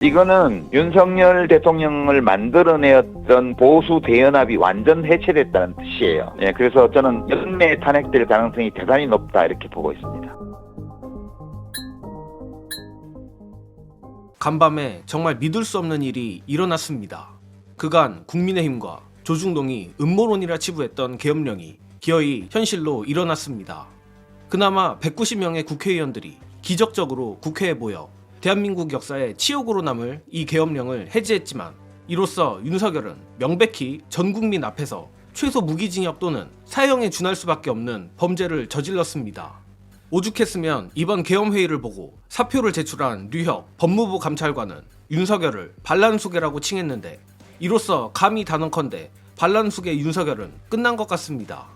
이거는 윤석열 대통령을 만들어내었던 보수 대연합이 완전 해체됐다는 뜻이에요. 예, 그래서 저는 연내 탄핵될 가능성이 대단히 높다 이렇게 보고 있습니다. 간밤에 정말 믿을 수 없는 일이 일어났습니다. 그간 국민의힘과 조중동이 음모론이라 치부했던 계엄령이 기어이 현실로 일어났습니다. 그나마 190명의 국회의원들이 기적적으로 국회에 모여 대한민국 역사의 치욕으로 남을 이 계엄령을 해제했지만 이로써 윤석열은 명백히 전 국민 앞에서 최소 무기징역 또는 사형에 준할 수밖에 없는 범죄를 저질렀습니다. 오죽했으면 이번 계엄회의를 보고 사표를 제출한 류혁 법무부 감찰관은 윤석열을 반란수계라고 칭했는데 이로써 감히 단언컨대 반란수계 윤석열은 끝난 것 같습니다.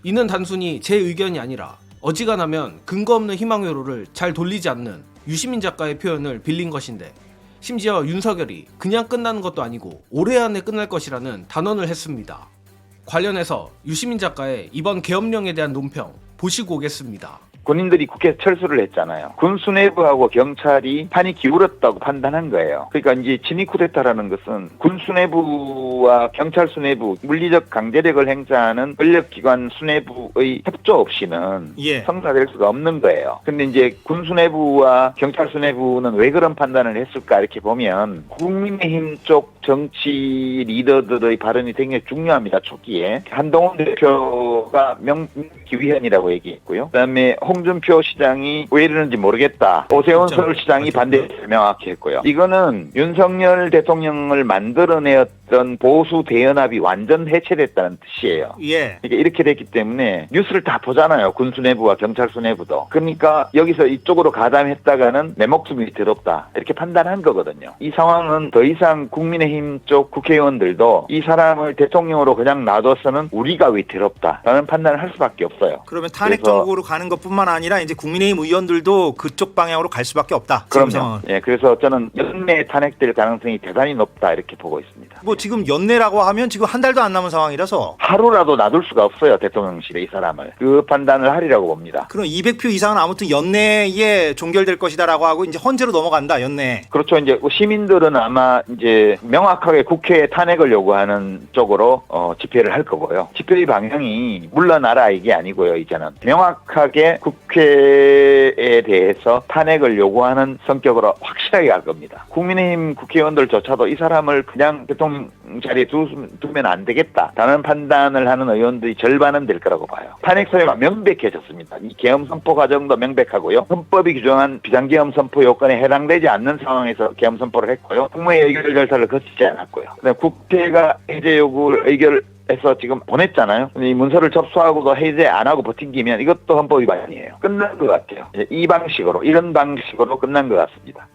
이는 단순히 제 의견이 아니라 어지간하면 근거 없는 희망회로를 잘 돌리지 않는 유시민 작가의 표현을 빌린 것인데 심지어 윤석열이 그냥 끝나는 것도 아니고 올해 안에 끝날 것이라는 단언을 했습니다. 관련해서 유시민 작가의 이번 계엄령에 대한 논평 보시고 오겠습니다. 군인들이 국회에 철수를 했잖아요. 군 수뇌부하고 경찰이 판이 기울었다고 판단한 거예요. 그러니까 이제 친위 쿠데타라는 것은 군 수뇌부와 경찰 수뇌부, 물리적 강제력을 행사하는 권력기관 수뇌부의 협조 없이는 성사될 수가 없는 거예요. 근데 이제 군 수뇌부와 경찰 수뇌부는 왜 그런 판단을 했을까 이렇게 보면 국민의힘 쪽 정치 리더들의 발언이 굉장히 중요합니다. 초기에 한동훈 대표가 명기위헌이라고 얘기했고요. 그다음에 홍준표 시장이 왜 이러는지 모르겠다. 오세훈 서울시장이 반대를 명확히 했고요. 이거는 윤석열 대통령을 만들어내었던 보수 대연합이 완전 해체됐다는 뜻이에요. 그러니까 이렇게 됐기 때문에 뉴스를 다 보잖아요. 군 수뇌부와 경찰 수뇌부도. 그러니까 여기서 이쪽으로 가담했다가는 내 목숨이 더럽다. 이렇게 판단한 거거든요. 이 상황은 더 이상 국민의힘 쪽 국회의원들도 이 사람을 대통령으로 그냥 놔둬서는 우리가 왜 더럽다라는 판단을 할 수밖에 없어요. 그러면 탄핵 정국으로 가는 것뿐만 아니라 이제 국민의힘 의원들도 그쪽 방향으로 갈 수밖에 없다. 그럼요. 예, 그래서 저는 연내 탄핵될 가능성이 대단히 높다 이렇게 보고 있습니다. 뭐 지금 연내라고 하면 지금 한 달도 안 남은 상황이라서 하루라도 놔둘 수가 없어요. 대통령실에 이 사람을. 그 판단을 하리라고 봅니다. 그럼 200표 이상은 아무튼 연내에 종결될 것이다라고 하고 이제 헌재로 넘어간다. 연내. 그렇죠. 이제 시민들은 아마 이제 명확하게 국회에 탄핵을 요구하는 쪽으로 집회를 할 거고요. 집회의 방향이 물러나라 이게 아니고요. 이제는 명확하게 국회에 대해서 탄핵을 요구하는 성격으로 확실하게 갈 겁니다. 국민의힘 국회의원들조차도 이 사람을 그냥 대통령 자리에 두면 안 되겠다라는 판단을 하는 의원들이 절반은 될 거라고 봐요. 탄핵 사유가 명백해졌습니다. 이 계엄 선포 과정도 명백하고요. 헌법이 규정한 비상계엄 선포 요건에 해당되지 않는 상황에서 계엄 선포를 했고요. 국무회의 의결 절차를 거치지 않았고요. 그다음에 국회가 해제 요구를 의결해서 지금 보냈잖아요. 이 문서를 접수하고도 해제 안 하고 버틴기면 이것도 헌법 위반이에요. 끝난 것 같아요. 이런 방식으로 끝난 것 같습니다.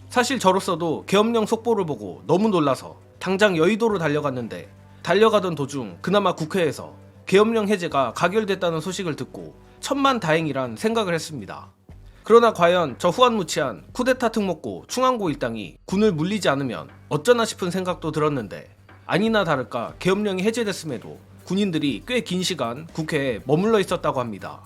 사실 저로서도 계엄령 속보를 보고 너무 놀라서 당장 여의도로 달려갔는데 달려가던 도중 그나마 국회에서 계엄령 해제가 가결됐다는 소식을 듣고 천만다행이란 생각을 했습니다. 그러나 과연 저 후한무치한 쿠데타 특목고 충안고 일당이 군을 물리지 않으면 어쩌나 싶은 생각도 들었는데 아니나 다를까 계엄령이 해제됐음에도 군인들이 꽤 긴 시간 국회에 머물러 있었다고 합니다.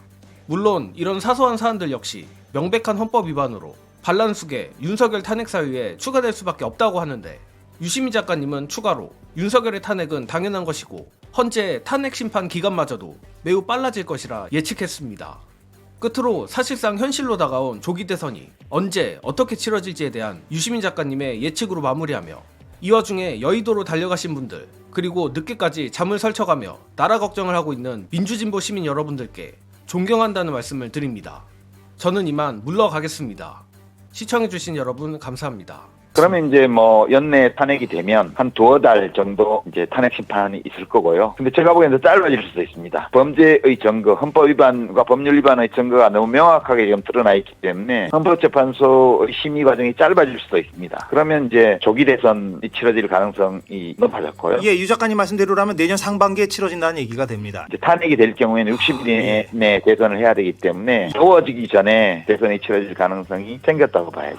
물론 이런 사소한 사안들 역시 명백한 헌법 위반으로 반란수계 윤석열 탄핵 사유에 추가될 수밖에 없다고 하는데 유시민 작가님은 추가로 윤석열의 탄핵은 당연한 것이고 헌재 탄핵 심판 기간마저도 매우 빨라질 것이라 예측했습니다. 끝으로 사실상 현실로 다가온 조기 대선이 언제 어떻게 치러질지에 대한 유시민 작가님의 예측으로 마무리하며 이 와중에 여의도로 달려가신 분들 그리고 늦게까지 잠을 설쳐가며 나라 걱정을 하고 있는 민주진보 시민 여러분들께 존경한다는 말씀을 드립니다. 저는 이만 물러가겠습니다. 시청해주신 여러분 감사합니다. 그러면 이제 뭐 연내 탄핵이 되면 한 두어 달 정도 이제 탄핵 심판이 있을 거고요. 근데 제가 보기에는 더 짧아질 수도 있습니다. 범죄의 증거, 헌법 위반과 법률 위반의 증거가 너무 명확하게 지금 드러나 있기 때문에 헌법재판소의 심의 과정이 짧아질 수도 있습니다. 그러면 이제 조기 대선이 치러질 가능성이 높아졌고요. 유 작가님 말씀대로라면 내년 상반기에 치러진다는 얘기가 됩니다. 이제 탄핵이 될 경우에는 60일 내에 대선을 해야 되기 때문에 더워지기 전에 대선이 치러질 가능성이 생겼다고 봐야죠.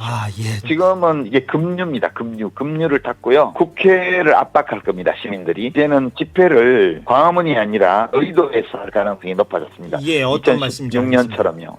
지금은 이게 금류입니다. 금류를 탔고요. 국회를 압박할 겁니다. 시민들이. 이제는 집회를 광화문이 아니라 의도에서 할 가능성이 높아졌습니다. 어떤 말씀이죠? 2016년처럼요.